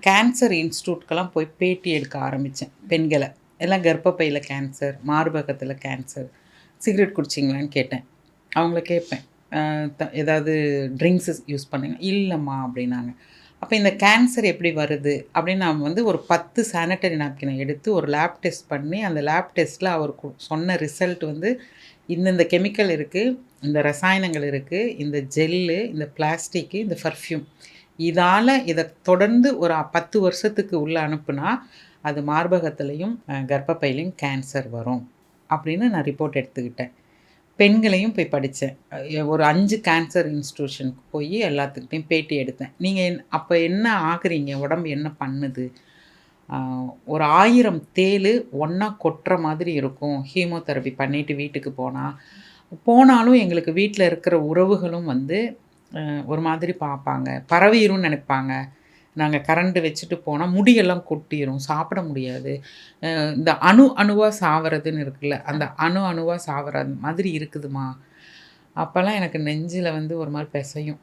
Cancer இன்ஸ்டியூட்கெல்லாம் போய் பேட்டி எடுக்க ஆரம்பித்தேன் பெண்களை. எல்லாம் கர்ப்பப்பையில் கேன்சர், மார்பகத்தில் கேன்சர், சிகரெட் குடிச்சிங்களான்னு கேட்டேன். அவங்கள கேட்பேன், ஏதாவது ட்ரிங்க்ஸஸ் யூஸ் பண்ணுங்க, இல்லைம்மா அப்படின்னாங்க. அப்போ இந்த கேன்சர் எப்படி வருது அப்படின்னு நான் வந்து ஒரு 10 சானிட்டரி நாப்கினை எடுத்து ஒரு லேப் டெஸ்ட் பண்ணி, அந்த லேப் டெஸ்ட்டில் அவர் சொன்ன ரிசல்ட் வந்து இந்தந்த கெமிக்கல் இருக்குது, இந்த ரசாயனங்கள் இருக்குது, இந்த ஜெல்லு, இந்த பிளாஸ்டிக்கு, இந்த பர்ஃப்யூம், இதால் இதை தொடர்ந்து ஒரு 10 வருஷத்துக்கு உள்ளே அனுப்புனா அது மார்பகத்திலையும் கர்ப்பப்பையிலையும் கேன்சர் வரும் அப்படின்னு நான் ரிப்போர்ட் எடுத்துக்கிட்டேன். பெண்களையும் போய் படித்தேன். ஒரு 5 கேன்சர் இன்ஸ்டியூஷனுக்கு போய் எல்லாத்துக்கிட்டையும் பேட்டி எடுத்தேன். நீங்கள் அப்போ என்ன ஆகுறீங்க, உடம்பு என்ன பண்ணுது, ஒரு 1000 தேள் ஒன்றா கொட்டுற மாதிரி இருக்கும் ஹீமோதெரப்பி பண்ணிவிட்டு வீட்டுக்கு போனாலும் எங்களுக்கு வீட்டில் இருக்கிற உறவுகளும் வந்து ஒரு மாதிரி பார்ப்பாங்க, பரவிரும்னு நினைப்பாங்க. நாங்கள் கரண்ட் வச்சுட்டு போனால் முடியெல்லாம் கொட்டிடும், சாப்பிட முடியாது, இந்த அணுவாக சாவறதுன்னு இருக்குல்ல, அந்த அணுவாக சாவற மாதிரி இருக்குதுமா. அப்போல்லாம் எனக்கு நெஞ்சில் வந்து ஒரு மாதிரி பிசையும்.